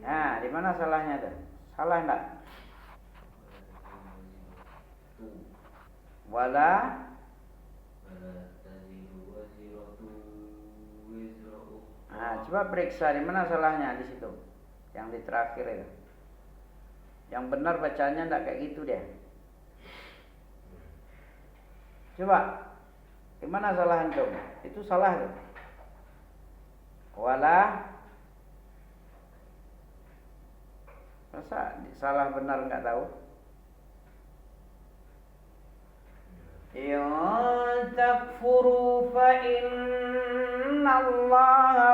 Nah, di mana salahnya tuh? Salah enggak? Wala Nah, coba periksa di mana salahnya di situ. Yang di terakhir itu. Yang benar bacanya enggak kayak gitu deh. Coba. Di mana salah antum? Itu salah tuh. Wala Masa salah benar enggak tahu? In takfuru fa innallaha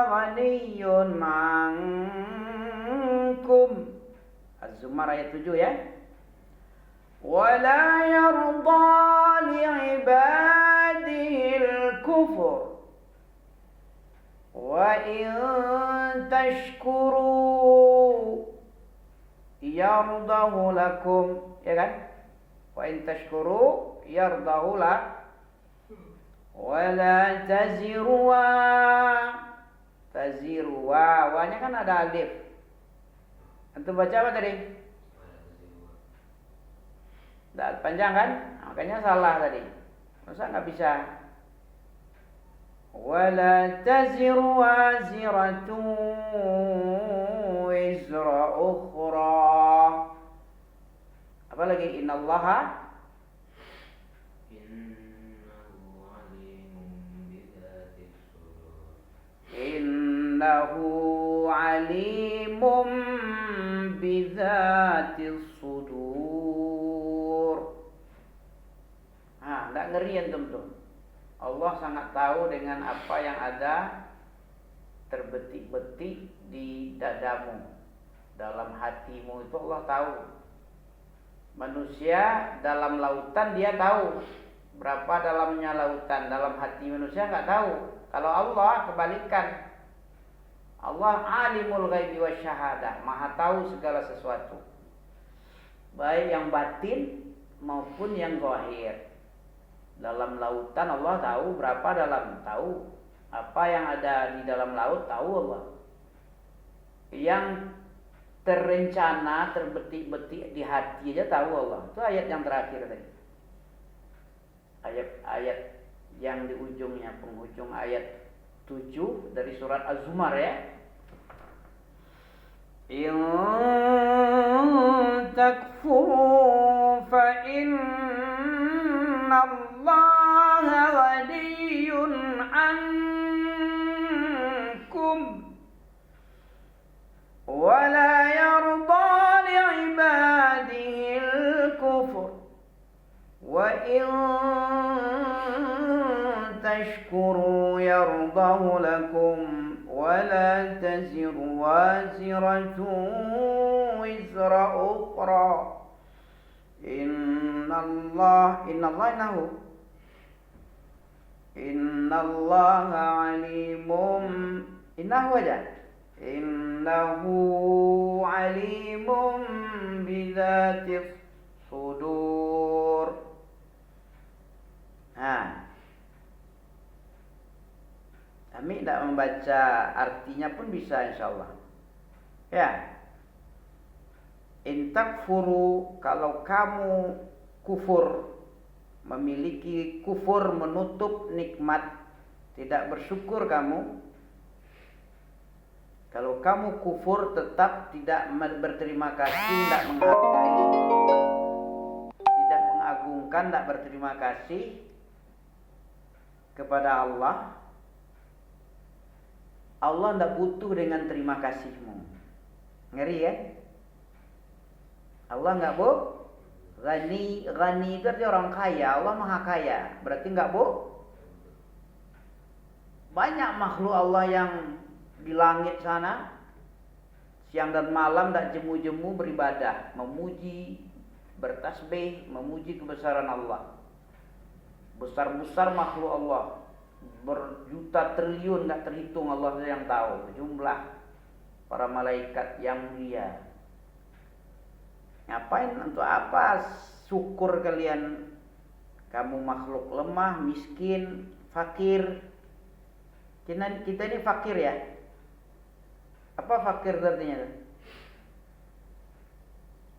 ghaniyyun 'ankum. Az-Zumar ayat 7 ya. Wala yarda li'ibadihil kufur wa in tashkuru yardahu lakum, ya kan? Wa in tashkuru yardahu la wa la taziru wa-nya kan ada alif. Antum baca apa tadi? Nggak panjang kan? Makanya salah tadi. Masa nggak bisa? Wala taziru waziratu wizra ukhra. Apa lagi? Innallaha Innahu alimun bidzatis sudur. Enggak ngeri antum tuh. Allah sangat tahu dengan apa yang ada terbetik-betik di dadamu, dalam hatimu itu Allah tahu. Manusia dalam lautan dia tahu berapa dalamnya lautan, dalam hati manusia nggak tahu. Kalau Allah kebalikan, Allah alimul ghaibi wasyahadah, maha tahu segala sesuatu, baik yang batin maupun yang zahir. Dalam lautan Allah tahu berapa dalam, tahu apa yang ada di dalam laut, tahu Allah. Yang terencana, terbetik-betik di hati aja tahu Allah. Itu ayat yang terakhir tadi. Ayat yang di ujungnya, penghujung ayat 7 dari surat Az-Zumar ya. In takfuru fa innallaha ghaniyyun 'ankum wa la yarda li'ibadihil kufur wa in tashkuru yardahu lakum wa la taziru waziratun wizra ukhra. Innallaha alimun. Innahu aja. Innahu alimun bidzatis sudur. Kami tidak membaca artinya pun bisa insyaallah. Ya. In takfuru, kalau kamu kufur, memiliki kufur, menutup nikmat, tidak bersyukur kamu. Kalau kamu kufur tetap tidak berterima kasih, tidak menghargai, tidak mengagungkan, tidak berterima kasih kepada Allah. Allah tidak butuh dengan terima kasihmu. Ngeri ya? Allah enggak Ghani itu artinya orang kaya. Allah maha kaya. Berarti enggak banyak makhluk Allah yang di langit sana siang dan malam tak jemu-jemu beribadah, memuji, bertasbih, memuji kebesaran Allah. Besar-besar makhluk Allah, berjuta triliun tak terhitung, Allah yang tahu jumlah para malaikat yang mulia. Ngapain, untuk apa syukur kalian? Kamu makhluk lemah, miskin, fakir. Kita ini fakir ya. Apa fakir artinya?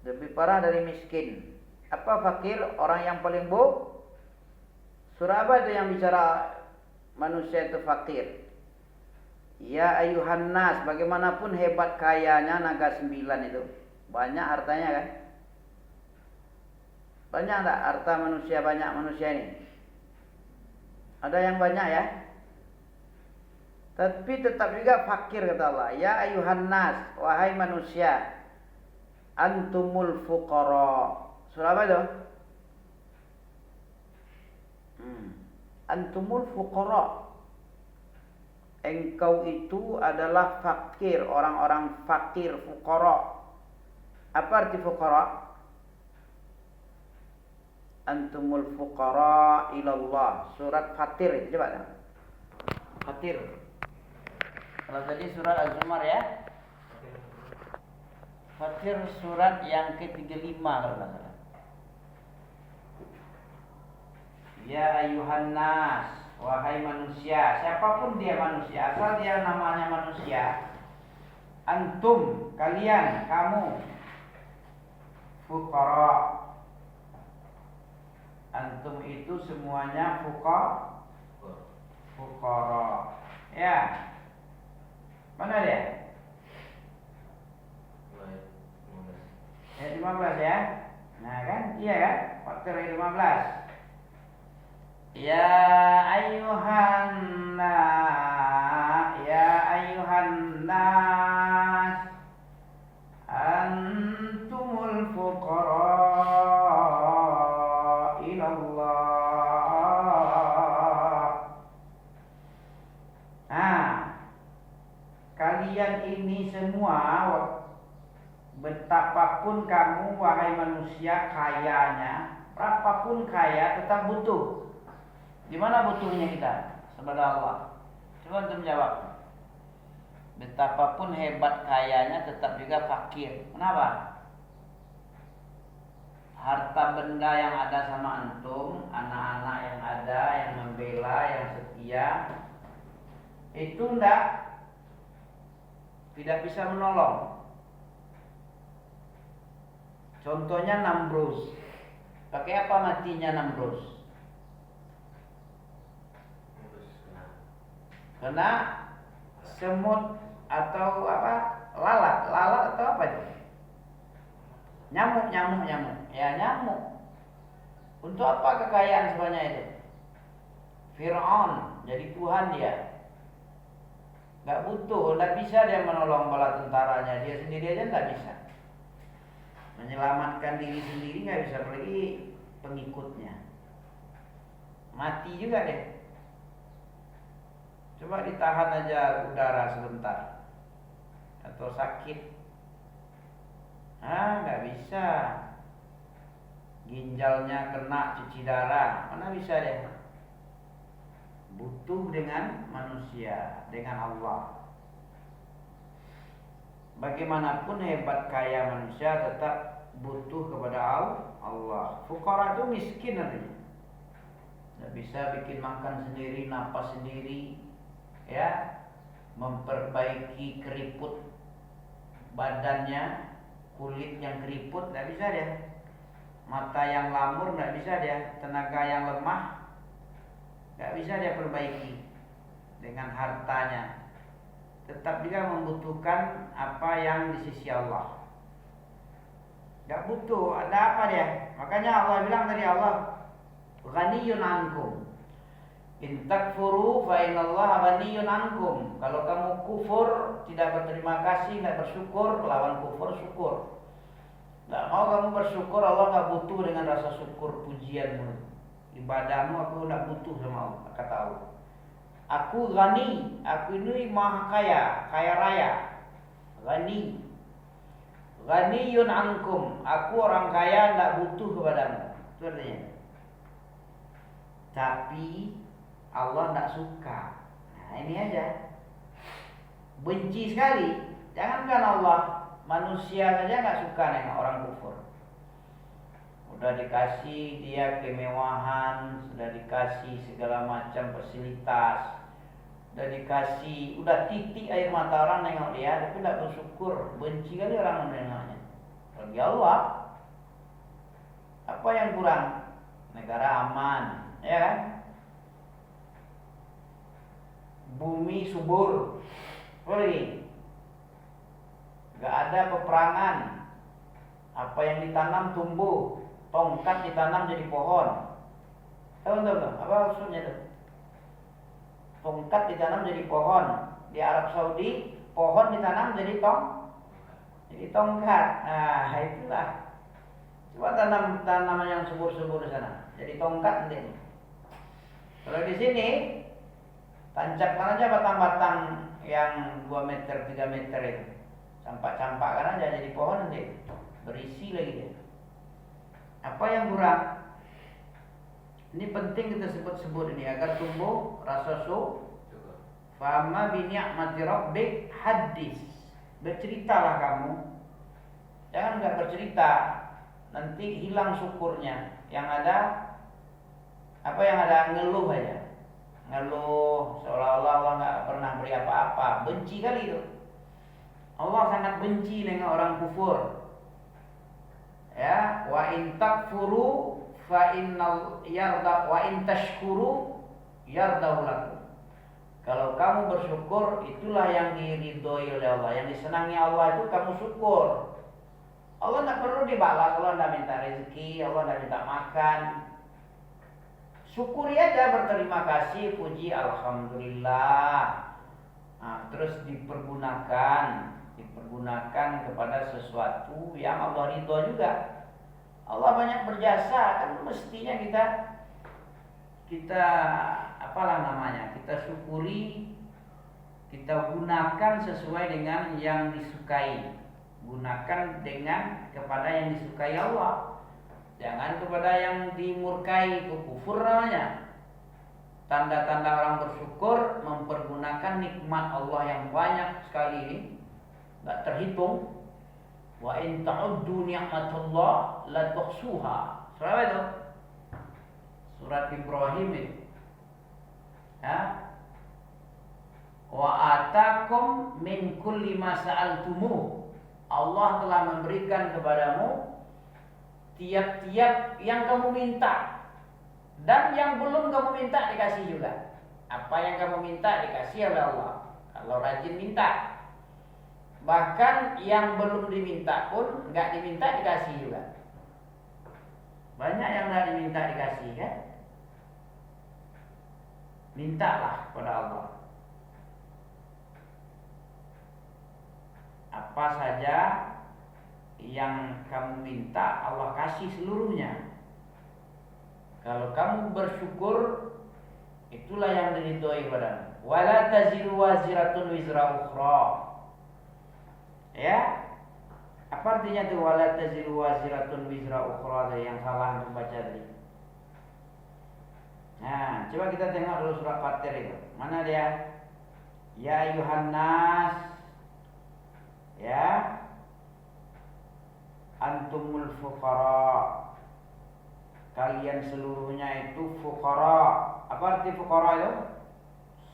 Lebih parah dari miskin. Apa fakir? Orang yang paling buruk. Surah apa itu yang bicara manusia itu fakir? Ya ayuhan nas, bagaimanapun hebat kayanya naga 9 itu. Banyak hartanya kan? Banyak tak harta manusia, banyak manusia ini? Ada yang banyak ya? Tapi tetap juga fakir kata Allah. Ya ayuhan nas, wahai manusia, antumul fuqara. Surah apa itu? Antumul fuqara. Engkau itu adalah fakir, orang-orang fakir, fuqara. Apa arti fuqara? Antumul fuqara ilallah. Surat Fatir itu coba. Fatir. Kalau tadi surat Az-Zumar ya. Fatir surat yang ke-35 kalau enggak salah. Ya ayuhan nas, wahai manusia, siapapun dia manusia, asal dia namanya manusia. Antum, kalian, kamu, fuqara. Antum itu semuanya fuqara. Ya. Mana dia? Ayat 15 ya. Nah kan? Iya kan? Fatir ayat 15. Ya ayuhan nas antumul fuqara ilallah. Kalian ini semua, betapapun kamu wahai manusia kayanya, berapapun kaya tetap butuh. Di mana butuhnya kita kepada Allah? Coba antum jawab. Betapapun hebat kayanya tetap juga fakir. Kenapa? Harta benda yang ada sama antum, anak-anak yang ada, yang membela, yang setia, itu tidak bisa menolong. Contohnya Namrus. Pakai apa matinya Namrus? Kena semut atau apa? Lalat atau apa itu? Nyamuk. Ya nyamuk. Untuk apa kekayaan sebanyak itu? Fir'aun jadi Tuhan dia. Gak butuh, gak bisa dia menolong bala tentaranya. Dia sendiri aja gak bisa. Menyelamatkan diri sendiri gak bisa, apalagi pengikutnya. Mati juga deh. Coba ditahan aja udara sebentar. Atau sakit. Gak bisa. Ginjalnya kena cuci darah. Mana bisa deh. Butuh dengan manusia, dengan Allah. Bagaimanapun hebat kaya manusia tetap butuh kepada Allah. Fuqara itu miskin artinya. Tidak bisa bikin makan sendiri, napas sendiri, ya, memperbaiki keriput badannya, kulit yang keriput, tidak bisa dia. Mata yang lamur tidak bisa dia. Tenaga yang lemah tidak bisa dia perbaiki dengan hartanya. Tetap juga membutuhkan apa yang di sisi Allah. Tidak butuh, ada apa dia? Makanya Allah bilang dari Allah, ghaniyun ankum. In takfuru fa innallaha ghaniyun ankum. Kalau kamu kufur, tidak berterima kasih, tidak bersyukur, lawan kufur syukur. Tidak mau kamu bersyukur, Allah tidak butuh dengan rasa syukur pujianmu. Ibadahmu aku tidak butuh sama Allah, kata Allah. Aku ghani, aku ini maha kaya, kaya raya. Ghani. Ghaniyun ankum, aku orang kaya tidak butuh kepadamu. Itu artinya. Tapi Allah tidak suka. Nah ini aja. Benci sekali. Jangankan Allah, manusia saja tidak suka dengan orang kufur. Sudah dikasih dia kemewahan, sudah dikasih segala macam fasilitas, Udah dikasih, udah titik air mata orang nengok dia, tapi tidak bersyukur, benci kali orang menengoknya. Bagi Allah, apa yang kurang? Negara aman, ya kan? Bumi subur, boleh. Gak ada peperangan. Apa yang ditanam tumbuh, tongkat ditanam jadi pohon. Tahu? Apa maksudnya itu? Tongkat ditanam jadi pohon. Di Arab Saudi, pohon ditanam jadi tongkat. Nah, itulah. Coba tanam tanaman yang subur-subur di sana. Jadi tongkat nanti. Kalau di sini tancapkan aja batang-batang yang 2 meter, 3 meter itu. Campak-campakkan aja jadi pohon nanti. Berisi lagi dia. Apa yang kurang? Ini penting kita sebut-sebut ini agar tumbuh rasa syukur. Fama bi ni'mati rabbik hadis. Berceritalah kamu. Jangan enggak bercerita, nanti hilang syukurnya. Yang ada ngeluh aja. Ngeluh seolah-olah Allah enggak pernah beri apa-apa. Benci kali itu. Allah sangat benci dengan orang kufur. Ya, wa in takfuru fa innal yarda wa in tashkuru yardahu lakum. Kalau kamu bersyukur, itulah yang diridhoi oleh Allah, yang disenangi Allah itu kamu syukur. Allah tidak perlu dibalas, Allah tidak minta rezeki, Allah tidak minta makan. Syukuri aja, berterima kasih, puji alhamdulillah. Nah, terus dipergunakan kepada sesuatu yang Allah ridho juga. Allah banyak berjasa, kan mestinya kita kita syukuri, kita gunakan sesuai dengan yang disukai. Gunakan kepada yang disukai Allah. Jangan kepada yang dimurkai, itu kufur namanya. Tanda-tanda orang bersyukur mempergunakan nikmat Allah yang banyak sekali ini, enggak terhitung. Wa in ta'uddu ni'matullah la tuhsuha. Surah itu? Surat Ibrahim itu. Ya. Wa atakum min kulli ma sa'altumuh. Allah telah memberikan kepadamu tiap-tiap yang kamu minta. Dan yang belum kamu minta dikasih juga. Apa yang kamu minta dikasih oleh Allah. Kalau rajin minta. Bahkan yang belum diminta pun enggak diminta dikasih juga. Banyak yang enggak diminta dikasih kan? Mintalah kepada Allah. Apa saja yang kamu minta Allah kasih seluruhnya. Kalau kamu bersyukur, itulah yang diridhoi padamu. Wala taziru waziratun wizra ukhra. Ya. Apa artinya itu wala taziru waziratun wizra ukhra yang salah membaca tadi? Nah, coba kita tengok dulu surat Fatir itu. Mana dia? Ya Yuhannas. Ya. Antumul fuqara. Kalian seluruhnya itu fuqara. Apa arti fuqara itu?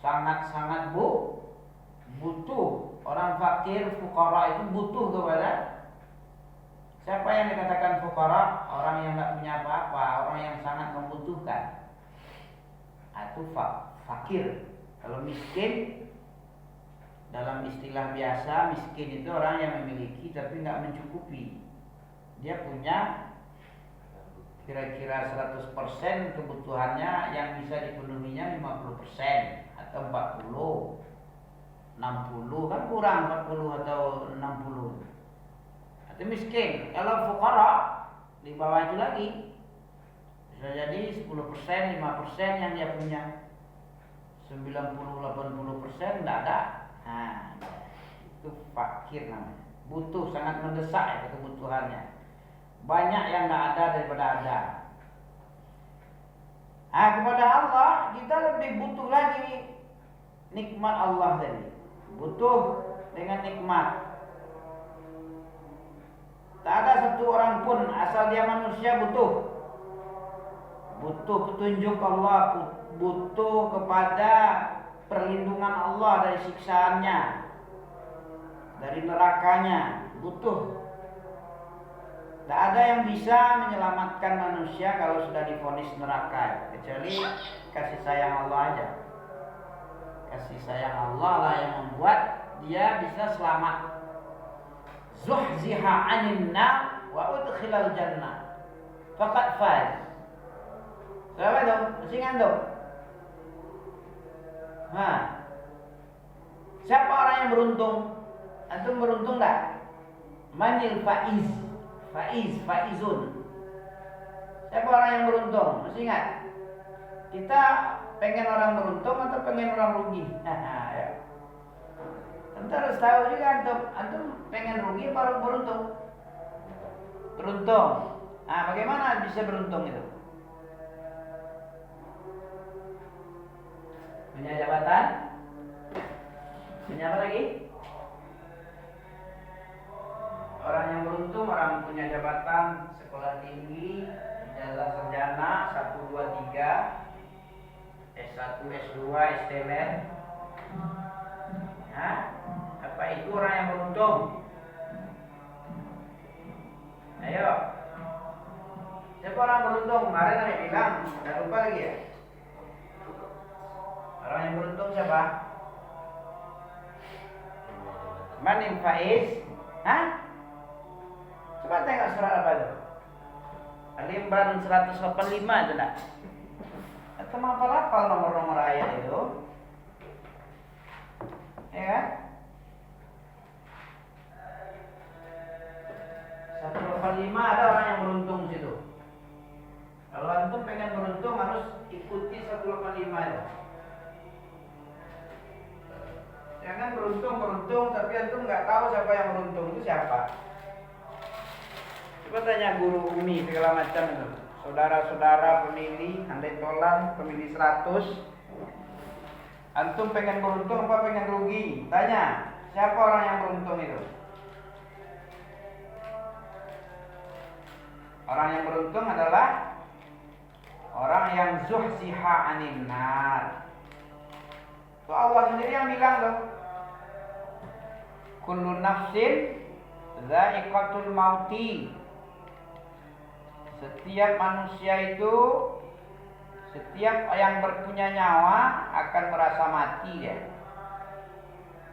Sangat-sangat butuh. Orang fakir, fuqara itu butuh kepada siapa yang dikatakan fuqara? Orang yang tidak punya apa-apa, orang yang sangat membutuhkan. Itu fakir. Kalau miskin, dalam istilah biasa, miskin itu orang yang memiliki tapi tidak mencukupi. Dia punya kira-kira 100% kebutuhannya, yang bisa dipenuhinya 50% atau 40, 60 kan kurang, 40 atau 60. Itu miskin. Kalau fuqara di bawah itu lagi bisa jadi 10%, 5% yang dia punya. 90-80% tidak ada. Nah, itu fakir namanya. Butuh, sangat mendesak ya kebutuhannya. Banyak yang tidak ada daripada ada. Kepada Allah kita lebih butuh lagi nikmat Allah tadi. Butuh dengan nikmat. Tak ada satu orang pun asal dia manusia butuh petunjuk Allah, butuh kepada perlindungan Allah dari siksaannya, dari nerakanya. Butuh. Tidak ada yang bisa menyelamatkan manusia kalau sudah divonis neraka, kecuali kasih sayang Allah aja. Kasih sayang Allah lah yang membuat dia bisa selamat. Zuhziha 'anil nar wa udkhilal jannah faqad faz. Siapa dong? Mesti ngantuk. Siapa orang yang beruntung? Antum beruntung enggak? Manil faiz. Faizun. Siapa orang yang beruntung? Mesti ingat. Kita pengen orang beruntung atau pengen orang rugi? Ya. Tentu harus tahu juga antum pengen rugi atau beruntung? Beruntung. Nah, bagaimana bisa beruntung itu? Punya jabatan? Punya apa lagi? Orang yang beruntung, orang punya jabatan, sekolah tinggi, ijazah sarjana 1, 2, 3, S1, S2, STLN. Apa itu orang yang beruntung? Ayo. Siapa orang beruntung? Kemarin saya bilang, udah lupa lagi ya? Orang yang beruntung siapa? Manim Faiz? Coba tengok surat apa itu? Al-Imran 185 itu nak. Atau hafal nomor-nomor ayat itu? Ya kan? 185 ada orang yang beruntung di situ. Kalau antum pengen beruntung harus ikuti 185 itu. Jangan beruntung tapi antum nggak tahu siapa yang beruntung itu siapa. Coba tanya guru Umi segala macam itu. Saudara-saudara pemilih, andai tolan pemilih 100. Antum pengen beruntung apa pengen rugi? Tanya, siapa orang yang beruntung itu? Orang yang beruntung adalah orang yang zuhziha 'anil nar. Itu Allah sendiri yang bilang loh. Kullu nafsin dha'iqatul mauti. Setiap manusia itu, setiap yang berpunya nyawa akan merasa mati ya.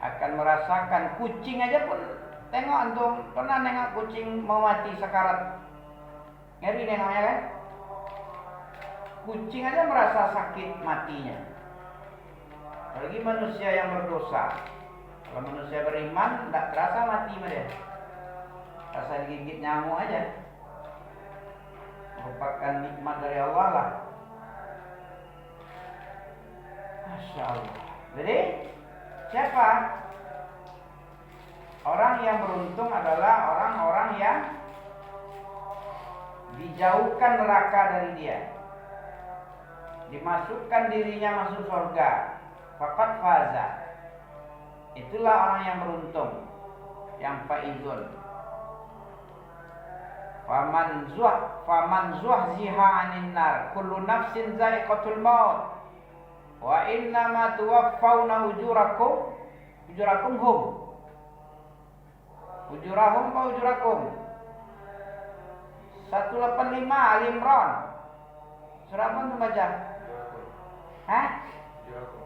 Akan merasakan. Kucing aja pun, tengok antum pernah nengok kucing mau mati sekarat? Ngeri nengoknya kan? Kucing aja merasa sakit matinya. Apalagi manusia yang berdosa. Kalau manusia beriman, tidak terasa mati dia. Rasa digigit nyamuk aja. Merupakan nikmat dari Allah lah. Masya Allah. Jadi siapa? Orang yang beruntung adalah orang-orang yang dijauhkan neraka dari dia, dimasukkan dirinya masuk surga. Faqad faza. Itulah orang yang beruntung, yang faizun. Faman zuhziha 'anil nar kullu nafsin za'iqatul maut wa innama tuwaffawna ujurakum hum. Ujurahum wa ujurakum. 185 Al-Imran. Surah apa tuh baca?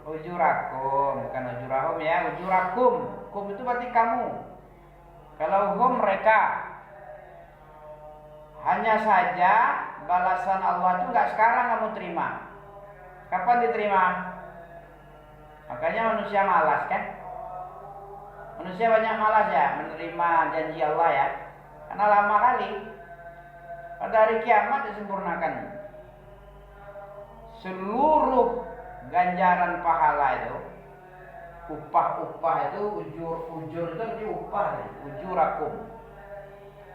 Ujurakum, bukan ujurahum ya, ujurakum. Kum itu berarti kamu. Kalau hum mereka. Hanya saja balasan Allah itu nggak sekarang kamu terima. Kapan diterima? Makanya manusia malas kan? Manusia banyak malas ya menerima janji Allah ya. Karena lama kali. Pada hari kiamat disempurnakan. Seluruh ganjaran pahala itu, upah itu, ujur itu artinya upah, ujurakum.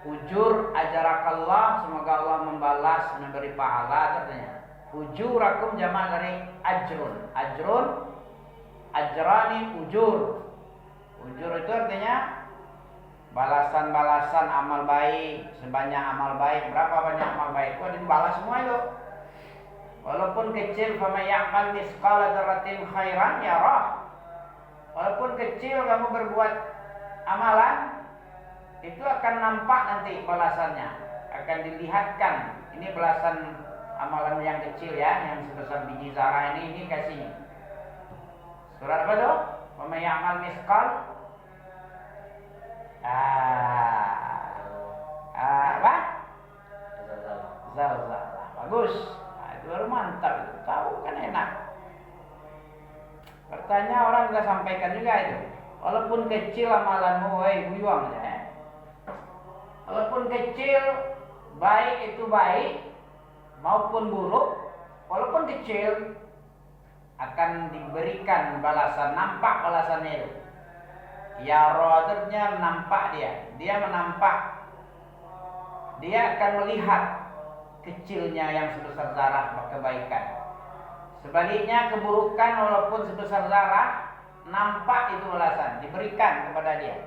Ujur ajarakallah, semoga Allah membalas, memberi pahala katanya. Ujurakum jamak dari ajrun. Ajrani ujur. Ujur itu artinya balasan-balasan amal baik, sebanyak amal baik. Berapa banyak amal baik itu dibalas semua itu. Walaupun kecil, faman ya'mal misqala dzarratin khairan yarah. Walaupun kecil kamu berbuat amalan, itu akan nampak nanti balasannya. Akan dilihatkan. Ini balasan amalan yang kecil ya, yang sebesar biji zarah ini kasih. Surat apa tuh? Wa may ya'mal misqal apa? Zalzalah. Bagus. Nah, itu baru mantap itu. Tahu kan enak. Bertanya orang kita sampaikan juga itu. Walaupun kecil amalanmu, buyuang ya. Walaupun kecil, baik itu baik maupun buruk, walaupun kecil akan diberikan balasan, nampak balasannya itu. Ya rodernya nampak dia menampak. Dia akan melihat kecilnya yang sebesar zarah kebaikan. Sebaliknya keburukan walaupun sebesar zarah, nampak itu balasan, diberikan kepada dia.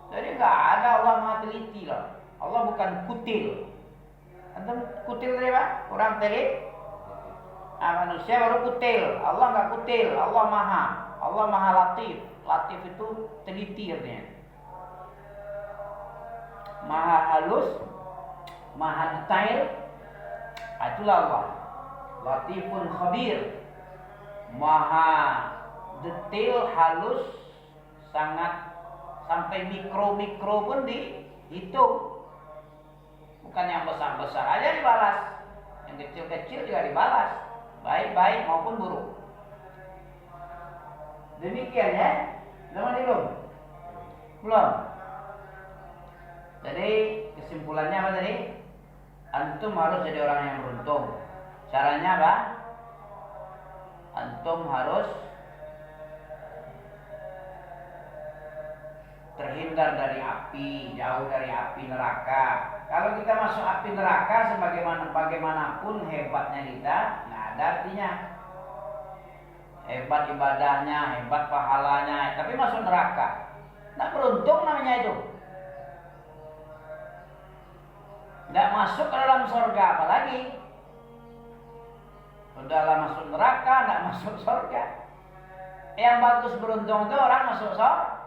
Jadi nggak ada Allah maha teliti loh. Allah bukan kutil. Antum kutil tadi Pak? Orang telit? Manusia baru kutil. Allah nggak kutil. Allah maha latif. Latif itu teliti artinya. Maha halus, maha detail. Itulah Allah. Latifun khabir. Maha detail, halus, sangat sampai mikro pun dihitung. Bukan yang besar-besar aja dibalas, yang kecil-kecil juga dibalas, baik-baik maupun buruk. Demikian ya. Zaman belum. Jadi kesimpulannya apa tadi? Antum harus jadi orang yang beruntung. Caranya apa? Antum harus terhindar dari api, jauh dari api neraka. Kalau kita masuk api neraka, bagaimanapun hebatnya kita, nggak ada artinya. Hebat ibadahnya, hebat pahalanya, tapi masuk neraka, nggak beruntung namanya itu. Nggak masuk ke dalam surga, apalagi udahlah masuk neraka, nggak masuk surga. Yang bagus beruntung itu orang masuk surga.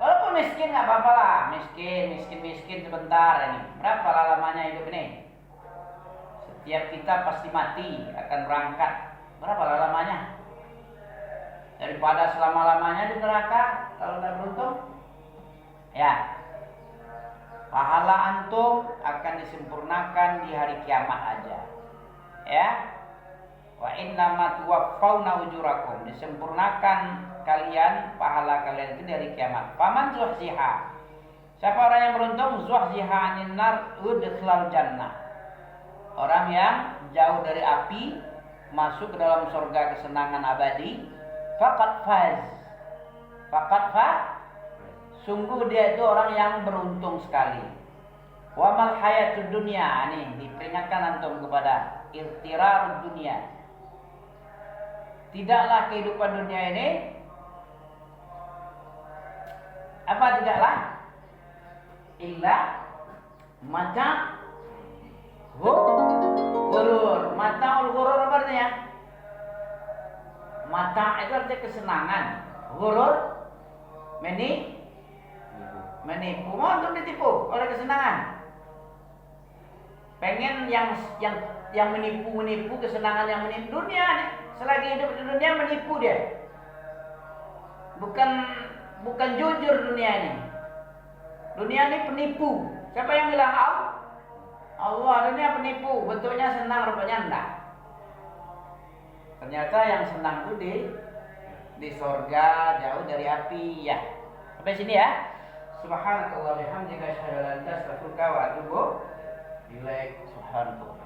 Walaupun miskin nggak apa-apa lah, miskin sebentar ini. Berapa lamanya hidup ini? Setiap kita pasti mati, akan berangkat. Berapa lamanya? Daripada selama-lamanya di neraka, kalau nggak beruntung, ya. Pahala antum akan disempurnakan di hari kiamat aja, ya. Wa innama tuwaffawna ujurakum, disempurnakan kalian, pahala kalian itu dari kiamat. Faman zuhziha, siapa orang yang beruntung, zuhziha 'anil nar udkhilal jannah, orang yang jauh dari api masuk ke dalam surga kesenangan abadi. Faqad faz, sungguh dia itu orang yang beruntung sekali. Wa mal hayatud dunya, nih diperingatkan antum kepada irtirarud dunia. Tidaklah kehidupan dunia ini apa tidaklah illa mata ghurur. Mataul ghurur apa artinya? Mata itu artinya kesenangan. Ghurur menipu. Mau untuk ditipu oleh kesenangan. Pengen yang menipu kesenangan yang menipu dunia nih. Selagi hidup di dunia menipu dia. Bukan jujur dunia ini. Dunia ini penipu. Siapa yang bilang Allah dunia penipu, bentuknya senang rupanya enggak. Ternyata yang senang itu di surga, jauh dari api ya. Sampai sini ya. Subhanakallah bihamdika asyhadu an la ilaha illa anta astaghfiruka wa atubu ilaik. Subhanallah.